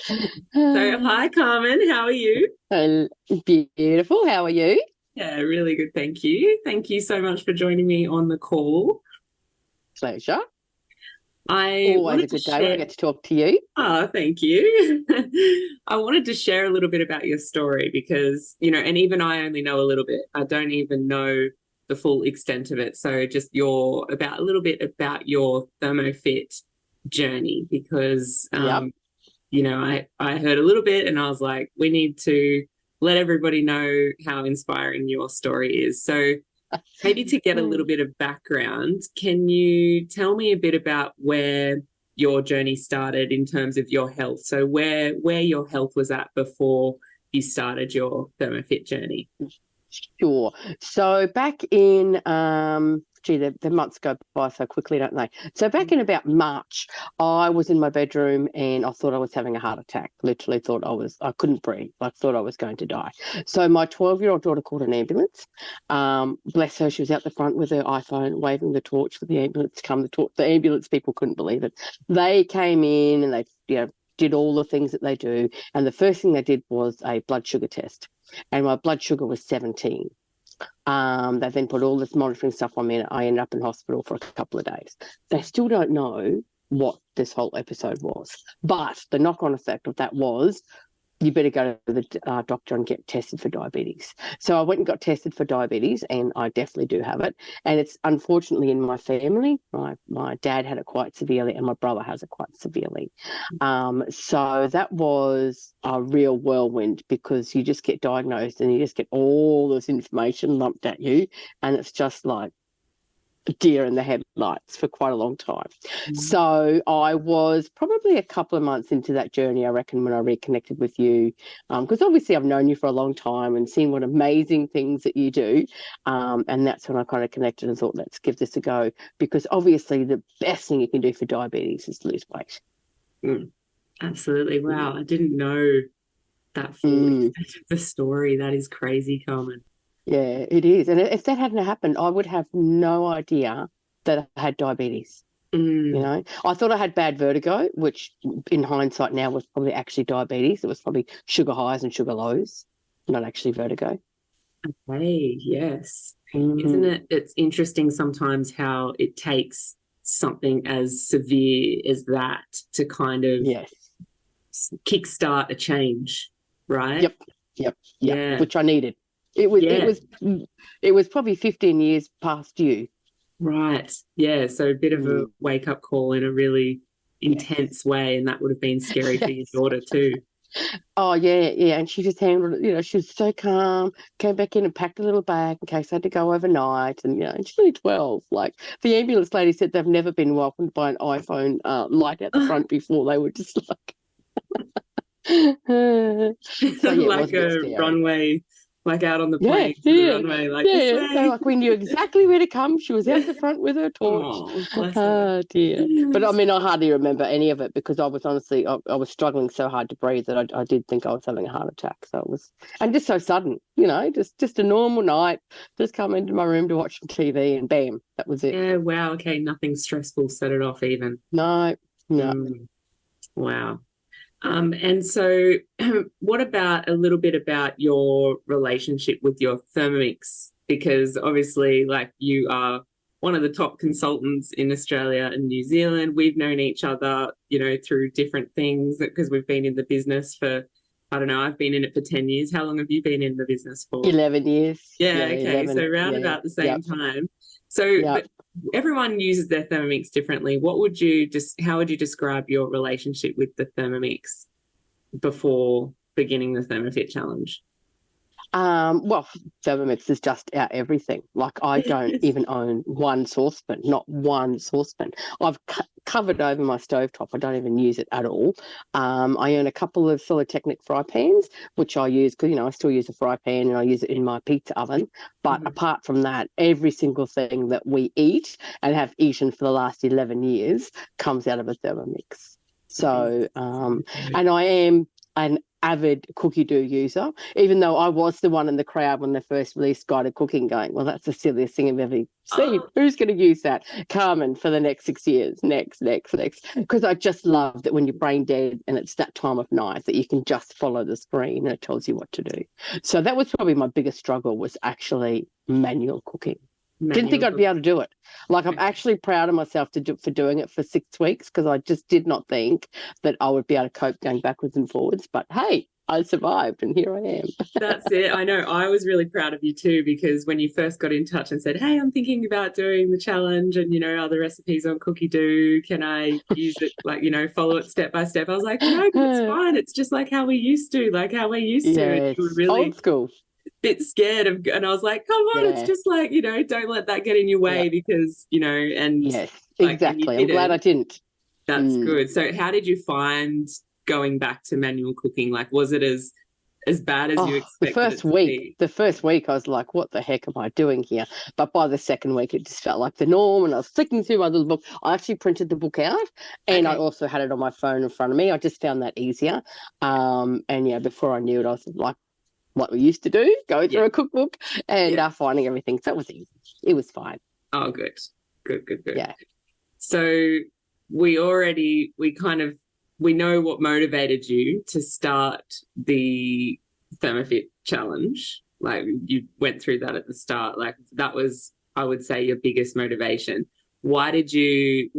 So, hi, Carmen. How are you? Uh, Beautiful. How are you? Yeah, really good. Thank you. Thank you so much for joining me on the call. Pleasure. I Always wanted a to good day when I share. get to talk to you. Thank you. I wanted to share a little bit about your story because, and even I only know a little bit. I don't even know the full extent of it. So, just a little bit about your ThermoFit journey because Yep. I heard a little bit and I was like, we need to let everybody know how inspiring your story is. So maybe to get a little Mm. bit of background, can you tell me a bit about where your journey started in terms of your health? So where your health was at before you started your ThermoFit journey? Sure. So back in the months go by so quickly, don't they? So back in about March, I was in my bedroom and I thought I was having a heart attack. Literally thought I couldn't breathe. I thought I was going to die. So my 12-year-old daughter called an ambulance. Bless her, she was out the front with her iPhone waving the torch for the ambulance to come. The ambulance people couldn't believe it. They came in and they, did all the things that they do. And the first thing they did was a blood sugar test, and my blood sugar was 17. They then put all this monitoring stuff on me, and I ended up in hospital for a couple of days. They still don't know what this whole episode was, but the knock-on effect of that was you better go to the doctor and get tested for diabetes. So I went and got tested for diabetes, and I definitely do have it. And it's unfortunately in my family. My dad had it quite severely, and my brother has it quite severely. So that was a real whirlwind because you just get diagnosed and you just get all this information lumped at you, and it's just like deer in the headlights for quite a long time. So I was probably a couple of months into that journey, I reckon, when I reconnected with you, because obviously I've known you for a long time and seen what amazing things that you do. And that's when I kind of connected and thought, let's give this a go, because obviously the best thing you can do for diabetes is lose weight. Mm, absolutely. Wow. I didn't know that full Mm, extent of the story. That is crazy, Carmen. yeah, it is. And if that hadn't happened, I would have no idea that I had diabetes. Mm, I thought I had bad vertigo, which in hindsight now was probably actually diabetes. It was probably sugar highs and sugar lows, not actually vertigo. hey, yes. Isn't Mm, it? It's interesting sometimes how it takes something as severe as that to kind of yes. kickstart a change, right? Yep. Yep. Yep. Yeah. Which I needed. It was it Yeah. was it was probably 15 years past due. Right. Yeah. So a bit of a Mm, wake up call in a really yes. intense way. And that would have been scary for your Yes. daughter too. Oh yeah, yeah. And she just handled it, she was so calm, came back in and packed a little bag in case I had to go overnight. And and she's only 12. Like the ambulance lady said they've never been welcomed by an iPhone light at the front before. They were just like so yeah, it was Like a bit a scary. runway, like out on the Yeah, plane to the yeah, runway, like this yeah. They way. like we knew exactly where to come. She was out the front with her torch. Oh, bless her. Oh dear. But I mean, I hardly remember any of it because I was honestly, I was struggling so hard to breathe that I did think I was having a heart attack. So it was, and just so sudden, just a normal night. Just come into my room to watch some TV, and bam, that was it. Yeah, wow. Okay, nothing stressful set it off even. No, no. Mm, wow. And so what about a little bit about your relationship with your Thermomix? Because obviously, like you are one of the top consultants in Australia and New Zealand. We've known each other, through different things because we've been in the business for, I don't know, I've been in it for 10 years. How long have you been in the business for? 11 years. Yeah, Yeah, okay. So 11. around Yeah. about the same Yep. time. So, Yep. but everyone uses their Thermomix differently. How would you describe your relationship with the Thermomix before beginning the ThermoFit challenge? Well, Thermomix is just our everything. Like I don't even own one saucepan, not one saucepan. I've covered over my stovetop. I don't even use it at all. I own a couple of Technic fry pans, which I use because I still use a fry pan and I use it in my pizza oven. But Mhm. apart from that, every single thing that we eat and have eaten for the last 11 years comes out of a Thermomix. That is So, so true. and I am an avid cookie dough user, even though I was the one in the crowd when they first released Guided Cooking going, well, that's the silliest thing I've ever seen. Oh, Who's going to use that? Carmen for the next 6 years. Next. Because I just love that when you're brain dead and it's that time of night that you can just follow the screen and it tells you what to do. So that was probably my biggest struggle, was actually manual cooking. Didn't think manual I'd be cooking. able to do it. Like, I'm actually proud of myself for doing it for 6 weeks, because I just did not think that I would be able to cope going backwards and forwards. But hey, I survived and here I am. That's it. I know. I was really proud of you too, because when you first got in touch and said, "Hey, I'm thinking about doing the challenge, and other recipes on cookie dough. Can I use it? Like, follow it step by step?" I was like, "No, but it's fine. It's just like how we used to, And Yes, you were old really school. a bit scared of, and I was like, "Come on, it's Yeah, just like, don't let that get in your yeah, way because, and yes, and you exactly. I'm glad I didn't. didn't. That's Mm. good. So, how did you find going back to manual cooking? Like, was it as bad as you Oh, expected it to be? the first week, I was like, what the heck am I doing here? But by the second week, it just felt like the norm. And I was flicking through my little book. I actually printed the book out, and I Okay. also had it on my phone in front of me. I just found that easier. And yeah, before I knew it, I was like what we used to do, go Yeah. through a cookbook and Yeah. finding everything. So it was easy. It was fine. Oh, good. Good, good, good. Yeah. So we know what motivated you to start the ThermoFit challenge. Like, you went through that at the start. Like, that was, I would say, your biggest motivation. Why did you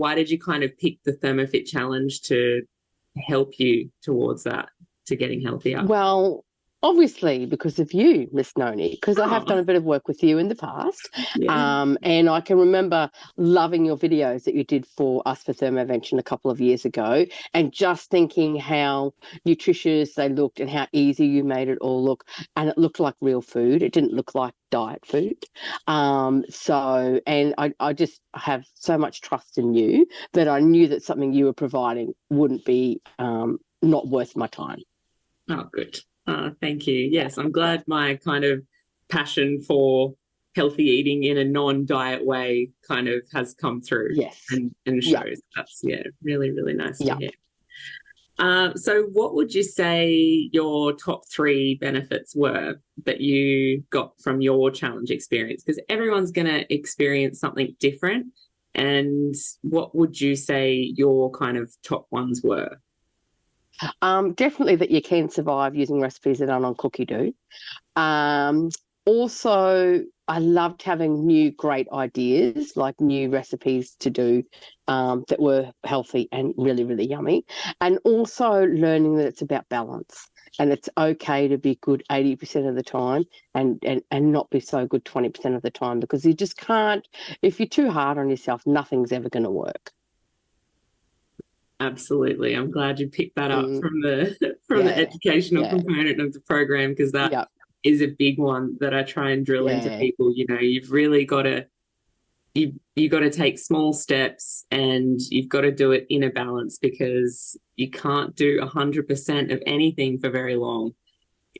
kind of pick the ThermoFit challenge to help you towards that, to getting healthier? Well, obviously because of you, Miss Noni, because I have Oh, done a bit of work with you in the past. yeah. And I can remember loving your videos that you did for us for Thermovention a couple of years ago, and just thinking how nutritious they looked and how easy you made it all look. And it looked like real food. It didn't look like diet food. And I just have so much trust in you that I knew that something you were providing wouldn't be not worth my time. Oh, good. Thank you. Yeah. Yes, I'm glad my kind of passion for healthy eating in a non-diet way kind of has come through Yes. and Yeah. shows. That's, yeah, really, really nice to Yeah. hear. So what would you say your top three benefits were that you got from your challenge experience? Because everyone's going to experience something different. And what would you say your kind of top ones were? Definitely that you can survive using recipes that aren't on cookie dough. Um, Also, I loved having new great ideas, like new recipes to do that were healthy and really, really yummy. And also learning that it's about balance. And it's okay to be good 80% of the time and not be so good 20% of the time, because you just can't, if you're too hard on yourself, nothing's ever going to work. Absolutely. I'm glad you picked that up Mm, from the from the yeah, educational yeah, component of the program, because that yeah, is a big one that I try and drill into yeah. people. You've really got to you got to take small steps, and you've got to do it in a balance, because you can't do 100% of anything for very long.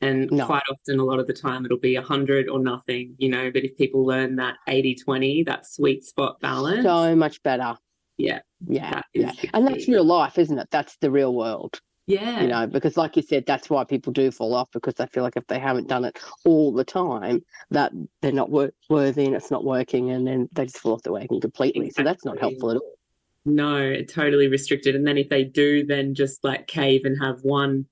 And No, quite often, a lot of the time, it'll be 100 or nothing. But if people learn that 80-20, that sweet spot balance, so much better. yeah, Yeah, that yeah. is the And that's key. real life, isn't it? That's the real world, Yeah. because like you said, that's why people do fall off, because they feel like if they haven't done it all the time, that they're not worthy and it's not working, and then they just fall off the wagon completely. So that's not Exactly. helpful at all. No, totally restricted. And then if they do then just like cave and have one,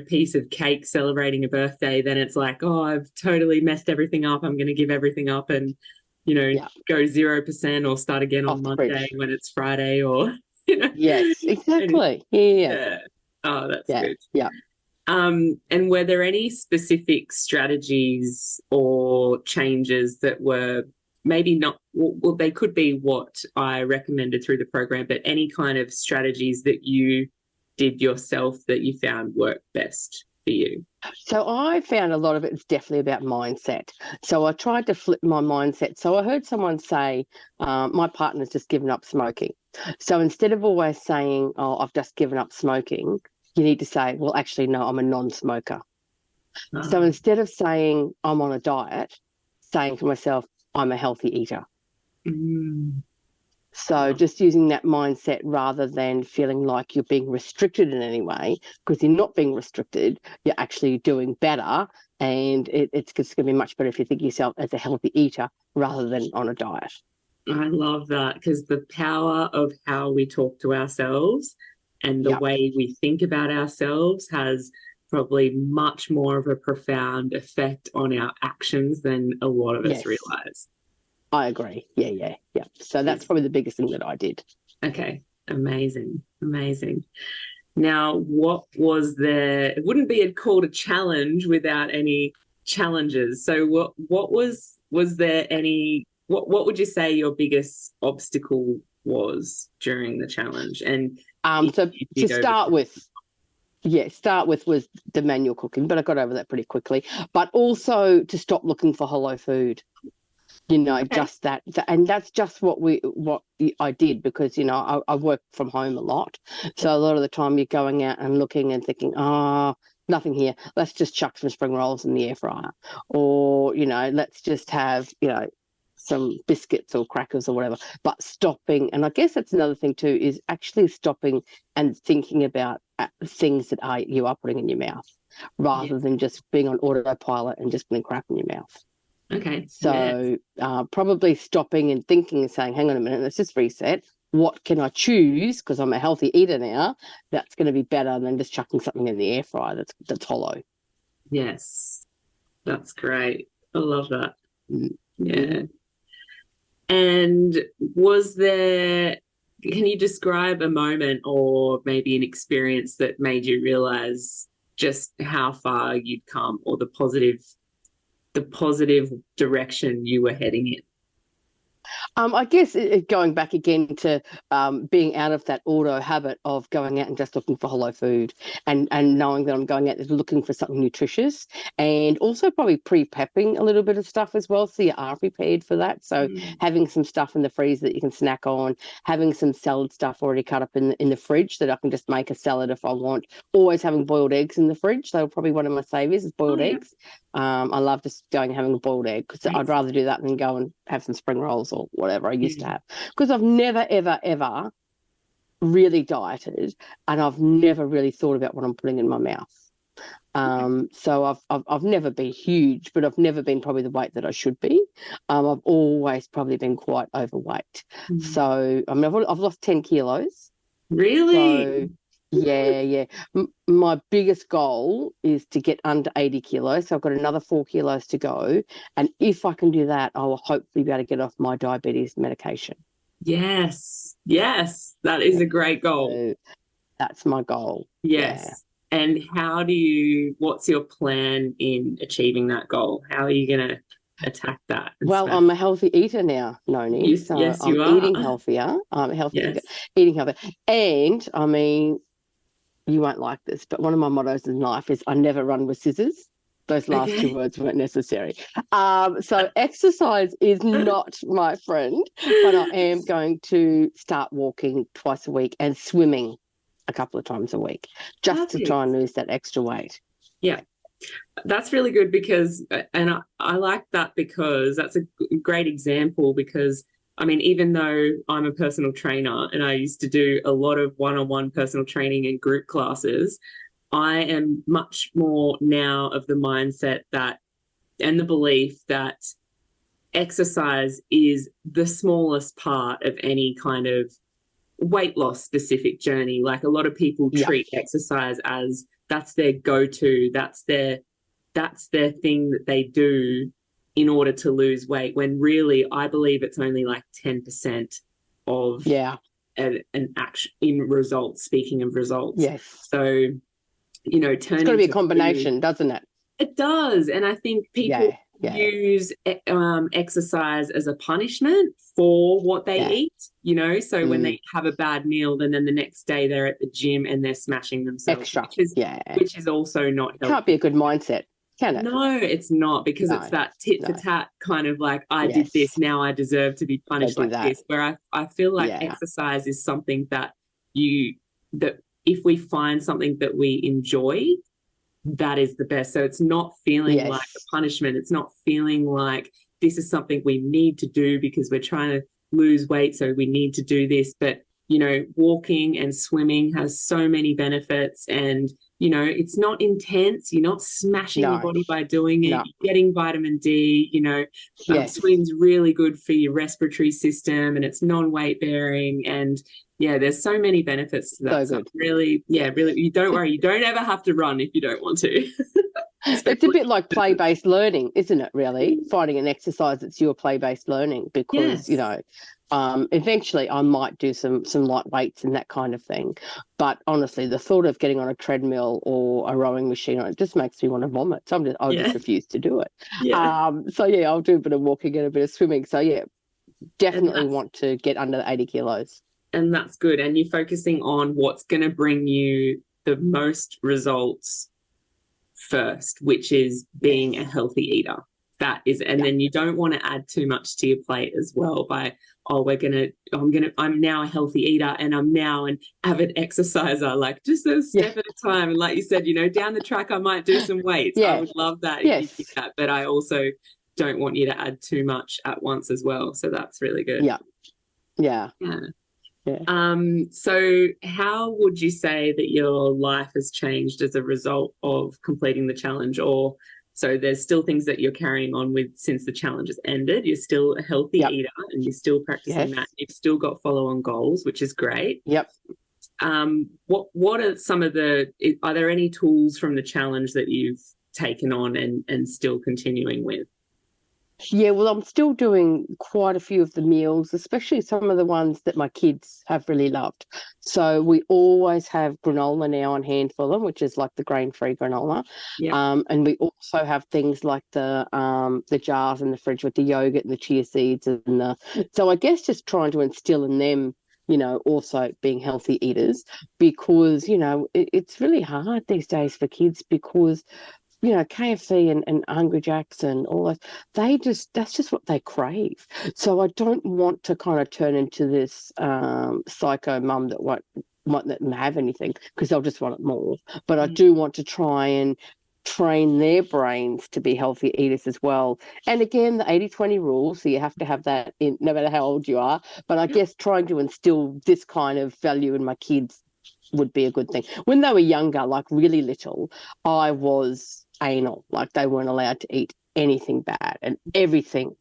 piece of cake celebrating a birthday, then it's like, oh, I've totally messed everything up. I'm going to give everything up and, Yeah, go 0% or start again on off the Monday fridge. when it's Friday or, you know, Yes, and exactly. Yeah, yeah. Oh, that's yeah, good. yeah. And were there any specific strategies or changes that were maybe not, well, they could be what I recommended through the program, but any kind of strategies that you did yourself that you found worked best for you? So I found a lot of it is definitely about mindset. So I tried to flip my mindset. So I heard someone say, my partner's just given up smoking. So instead of always saying, oh, I've just given up smoking, you need to say, well, actually, no, I'm a non-smoker. So Um, instead of saying I'm on a diet, saying to myself, I'm a healthy eater. mm, So just using that mindset rather than feeling like you're being restricted in any way, because you're not being restricted, you're actually doing better. And it's going to be much better if you think of yourself as a healthy eater rather than on a diet. I love that, because the power of how we talk to ourselves and the Yep. way we think about ourselves has probably much more of a profound effect on our actions than a lot of us Yes, realize. I agree. Yeah. So that's Yes. probably the biggest thing that I did. Okay. Amazing. Amazing. Now, what was there? It wouldn't be called a challenge without any challenges. So was there any what would you say your biggest obstacle was during the challenge? And if So you to did start overcome. with, start with was the manual cooking, but I got over that pretty quickly. But also to stop looking for hollow food. Okay. Just that, and that's just what I did, because I work from home a lot, so a lot of the time you're going out and looking and thinking, oh, nothing here, let's just chuck some spring rolls in the air fryer, or let's just have some biscuits or crackers or whatever. But stopping, and I guess that's another thing too, is actually stopping and thinking about things that you are putting in your mouth, Yeah. rather than just being on autopilot and just putting crap in your mouth. Okay. Yeah. So probably stopping and thinking and saying, hang on a minute, let's just reset. What can I choose? Because I'm a healthy eater now. That's going to be better than just chucking something in the air fryer that's hollow. Yes. That's great. I love that. Mm-hmm. Yeah. And was there, can you describe a moment or maybe an experience that made you realize just how far you'd come, or the positive direction you were heading in? I guess going back again to being out of that auto habit of going out and just looking for hollow food, and knowing that I'm going out there looking for something nutritious, and also probably pre-prepping a little bit of stuff as well, so you are prepared for that. So Mm. having some stuff in the freezer that you can snack on, having some salad stuff already cut up in the fridge that I can just make a salad if I want. Always having boiled eggs in the fridge. They were probably one of my saviors is Oh, boiled yeah. eggs. I love just going and having a boiled egg, because I'd Nice. rather do that than go and have some spring rolls or whatever I used to Yeah. have. Because I've never, ever, ever really dieted, and I've never really thought about what I'm putting in my mouth. So I've never been huge, but I've never been probably the weight that I should be. I've always probably been quite overweight. Mm. So I mean, I've lost 10 kilos. Really? So yeah. My biggest goal is to get under 80 kilos. So I've got another 4 kilos to go. And if I can do that, I will hopefully be able to get off my diabetes medication. Yes. Yes. That is Yeah. a great goal. So that's my goal. Yeah. Yes. And what's your plan in achieving that goal? How are you going to attack that and Well, smash? I'm a healthy eater now, Noni. Yes, So yes, I'm you are. eating healthier. I'm a healthy eater, Yes. eating healthier. And I mean, you won't like this, but one of my mottos in life is I never run with scissors. Those last two Okay. words weren't necessary. So exercise is not my friend, but I am going to start walking twice a week and swimming a couple of times a week, just to try and Perfect. lose that extra weight. Yeah, that's really good because, and I like that because that's a great example because, I mean, even though I'm a personal trainer and I used to do a lot of one-on-one personal training and group classes, I am much more now of the mindset that and the belief that exercise is the smallest part of any kind of weight loss specific journey. Like a lot of people Yeah, treat exercise as that's their go-to, that's their thing that they do in order to lose weight, when really I believe it's only like 10% of yeah, an action in results, speaking of results. yes. So, It's got to turning be a to food, combination, doesn't it? it does. And I think people Yeah, use exercise as a punishment for what they yeah. eat. So when Mm, they have a bad meal, then the next day they're at the gym and they're smashing themselves, extra, which is yeah. which is also not Can't be a healthy. good mindset, can it? No, it's not, because it's No, that tit for no. tat kind of like, I did this, Yes, now I deserve to be go punished do like that. this. Where I feel like Yeah, exercise is something that if we find something that we enjoy, that is the best. So it's not feeling like a yes, punishment. It's not feeling like this is something we need to do because we're trying to lose weight, so we need to do this. But, you know, walking and swimming has so many benefits, and, you know, it's not intense. You're not smashing your No, body by doing it. no. You're getting vitamin D, you know, Yes. swimming's really good for your respiratory system, and it's non-weight bearing. And yeah, there's so many benefits to that. So So good. really, yeah, really, you don't worry. You don't ever have to run if you don't want to. It's a bit like play-based learning, isn't it, really? Finding an exercise that's your play-based learning because, you Yes. know, eventually I might do some light weights and that kind of thing. But honestly, the thought of getting on a treadmill or a rowing machine, it just makes me want to vomit. So I'll Yeah. just refuse to do it. Yeah. So, yeah, I'll do a bit of walking and a bit of swimming. So, yeah, And definitely want to get under the 80 kilos. that's good. And you're focusing on what's going to bring you the most results first, which is being a healthy eater. That is, and then you don't want to add too much to your plate as well by, oh, I'm now a healthy eater and I'm now an avid exerciser, like just a step at a time. And like you said, you know, down the track, I might do some weights. I would love that if you did that, but I also don't want you to add too much at once as well. So that's really good. Yeah. So how would you say that your life has changed as a result of completing the challenge? Or so there's still things that you're carrying on with since the challenge has ended. You're still a healthy eater and you're still practicing that. You've still got follow-on goals, which is great. What are some of are there any tools from the challenge that you've taken on and still continuing with? Yeah, well, I'm still doing quite a few of the meals, especially some of the ones that my kids have really loved. So we always have granola now on hand for them, which is like the grain-free granola. And we also have things like the jars in the fridge with the yogurt and the chia seeds and so I guess just trying to instill in them, you know, also being healthy eaters because, you know, it's really hard these days for kids because you know, KFC and Hungry Jacks and all that, that's just what they crave. So I don't want to kind of turn into this psycho mum that won't let them have anything because they'll just want it more. But I do want to try and train their brains to be healthy eaters as well. And again, the 80-20 rule, so you have to have that in no matter how old you are. But I guess trying to instill this kind of value in my kids would be a good thing. When they were younger, like really little, I was anal, like they weren't allowed to eat anything bad and everything.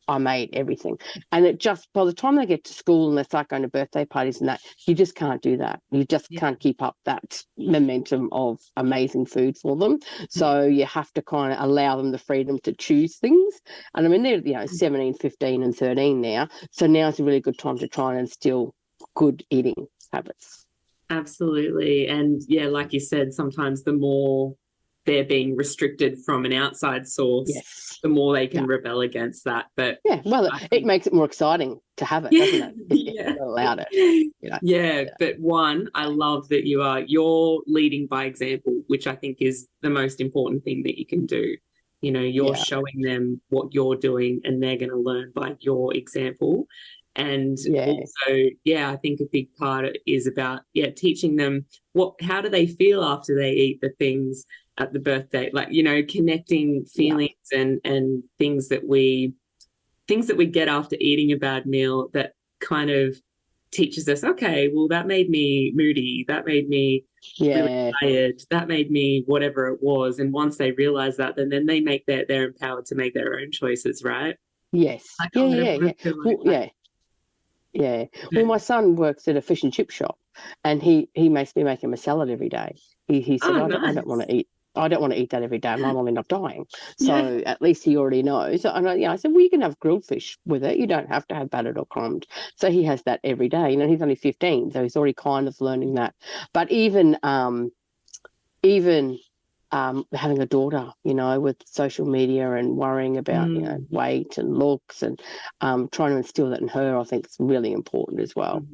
I made everything. And it just, by the time they get to school and they start going to birthday parties and that, you just can't do that. You just can't keep up that momentum of amazing food for them. So you have to kind of allow them the freedom to choose things. And I mean, they're, you know, 17, 15 and 13 now. So now's a really good time to try and instill good eating habits. Absolutely. And yeah, like you said, sometimes the more they're being restricted from an outside source, the more they can rebel against that. But yeah, well, it makes it more exciting to have it, doesn't it? If you're allowed it. You know? But one, I love that you're leading by example, which I think is the most important thing that you can do. You know, you're showing them what you're doing and they're going to learn by your example. And also, I think a big part is about, teaching them how do they feel after they eat the things at the birthday, like, you know, connecting feelings and things that we get after eating a bad meal that kind of teaches us, okay, well, that made me moody, that made me really tired, that made me whatever it was. And once they realize that, then they make they're empowered to make their own choices, right? Yes. Like, Well, my son works at a fish and chip shop, and he makes me make him a salad every day. He said, I don't want to eat. I don't want to eat that every day. I might end up dying. So at least he already knows. And I said, well, you can have grilled fish with it. You don't have to have battered or crumbed. So he has that every day. You know, he's only 15, so he's already kind of learning that. But even having a daughter, you know, with social media and worrying about, you know, weight and looks and trying to instill that in her, I think it's really important as well.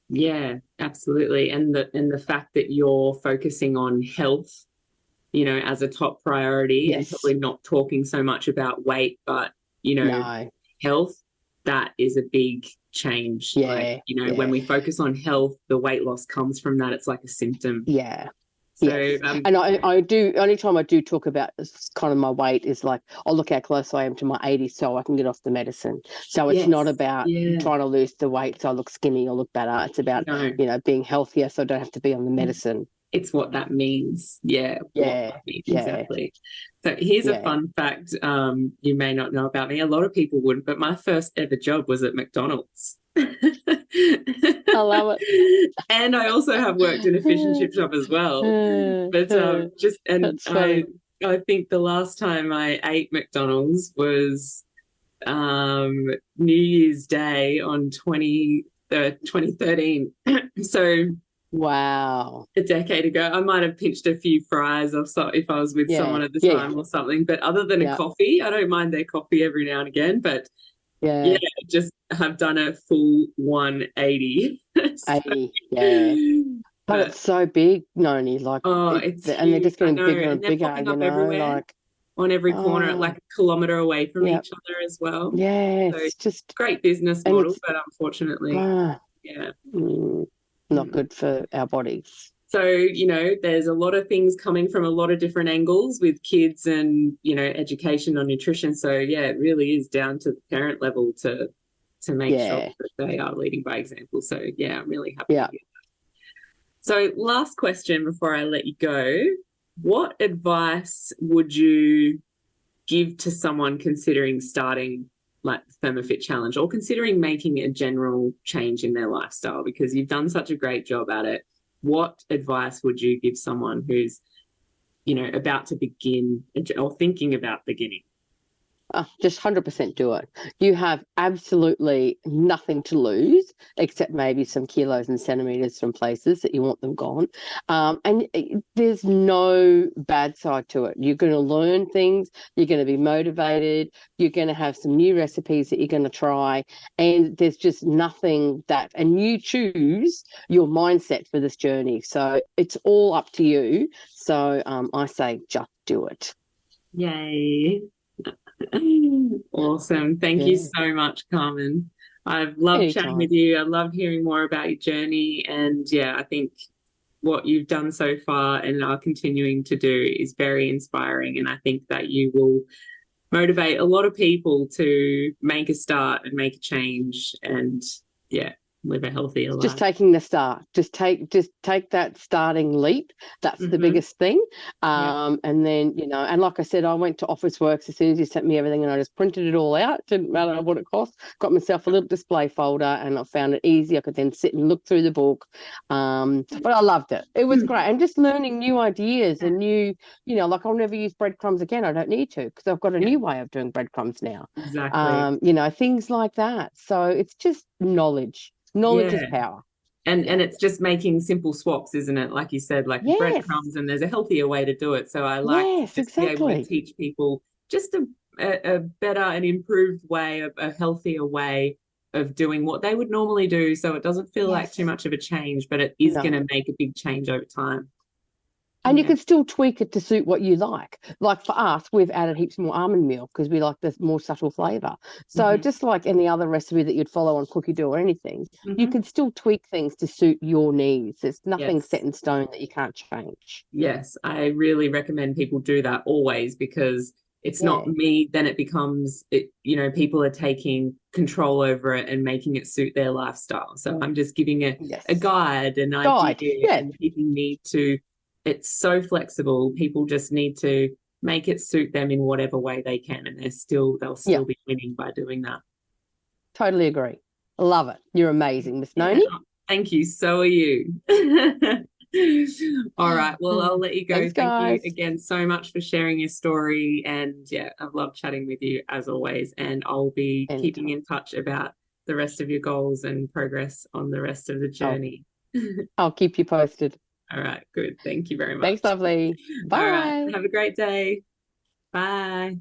Yeah, absolutely. And the fact that you're focusing on health, you know, as a top priority and probably not talking so much about weight, but, you know, health, that is a big change. Like, you know, when we focus on health, the weight loss comes from that. It's like a symptom. So, Yes. And I do, only time I do talk about kind of my weight is like, oh, look how close I am to my 80s so I can get off the medicine. So it's not yes, about yeah, trying to lose the weight so I look skinny or look better. It's about, no, being healthier so I don't have to be on the medicine. it's what that means. Yeah, what Yeah. that means Yeah. exactly. So here's a Yeah. fun fact you may not know about me. A lot of people wouldn't, but my first ever job was at McDonald's. I love And I also have worked in a fish and chip shop as well. But it. just and That's funny. I think the last time I ate McDonald's was New Year's Day on 2013. So Wow. a decade ago. I might have pinched a few fries or so if I was with Yeah. someone at the Yeah. time or something. But other than a Yeah. coffee, I don't mind their coffee every now and again. But yeah, Yeah. just have done a full 180. So, 80. Yeah. But but it's so big, Noni, like oh, it's and they're huge. just I getting know. bigger And and they're bigger, popping up everywhere like, on every corner, oh, like a kilometre away from yeah, each other as well. yeah, So it's just, great business and model, it's but unfortunately, uh, yeah. mm, not good for our bodies. So, there's a lot of things coming from a lot of different angles with kids and, education on nutrition. So, yeah, it really is down to the parent level to make sure Yeah, that they are leading by example. So, yeah, I'm really happy to yeah. hear. So, last question before I let you go. What advice would you give to someone considering starting like the ThermoFit challenge or considering making a general change in their lifestyle? Because you've done such a great job at it. What advice would you give someone who's, about to begin or thinking about beginning? Just 100% do it. You have absolutely nothing to lose except maybe some kilos and centimeters from places that you want them gone. And there's no bad side to it. You're going to learn things, you're going to be motivated, you're going to have some new recipes that you're going to try, and there's just nothing and you choose your mindset for this journey. So it's all up to you. So I say just do it. Yay. Awesome. Thank you Yeah. so much, Carmen. I've loved chatting with Anytime. you. I love hearing more about your journey. And yeah, I think what you've done so far and are continuing to do is very inspiring. And I think that you will motivate a lot of people to make a start and make a change and, yeah, live a healthier Just life. taking the start. Just take that starting leap. That's the Mm-hmm. biggest thing. Yeah. And then, and like I said, I went to Officeworks as soon as you sent me everything and I just printed it all out. Didn't matter what it cost. Got myself a little display folder and I found it easy. I could then sit and look through the book. But I loved it. It was great. And just learning new ideas and new, like I'll never use breadcrumbs again. I don't need to because I've got a Yeah, new way of doing breadcrumbs now. exactly. Things like that. So it's just knowledge. Knowledge is Yeah. power. And Yeah. it's just making simple swaps, isn't it? Like you said, like Yes. breadcrumbs, and there's a healthier way to do it. So I like to Yes, just be able to exactly. teach people just a better and improved way, a healthier way of doing what they would normally do. So it doesn't feel like too Yes. much of a change, but it is going No. to make a big change over time. And you Yeah. can still tweak it to suit what you like. Like for us, we've added heaps more almond milk because we like this more subtle flavour. So Mm-hmm. just like any other recipe that you'd follow on Cookie Dough or anything, you Mm-hmm. can still tweak things to suit your needs. There's nothing set Yes. in stone that you can't change. Yes, I really recommend people do that always because it's not Yeah. me, then it becomes people are taking control over it and making it suit their lifestyle. So I'm just giving a Yes. guide, an Guide. idea, Yeah. and people need to, it's so flexible. People just need to make it suit them in whatever way they can, and they'll Yeah. still be winning by doing that. Totally agree. Love it. You're amazing, Miss Yeah. Noni. Thank you. So are you. All right. Well, I'll let you go. Thanks, Thank you guys. again so much for sharing your story. And yeah, I've loved chatting with you as always. And I'll be keeping Anytime. in touch about the rest of your goals and progress on the rest of the I'll, journey. I'll keep you posted. All right. Good. Thank you very Thanks, much. lovely. All right. Bye. Have a great day. Bye.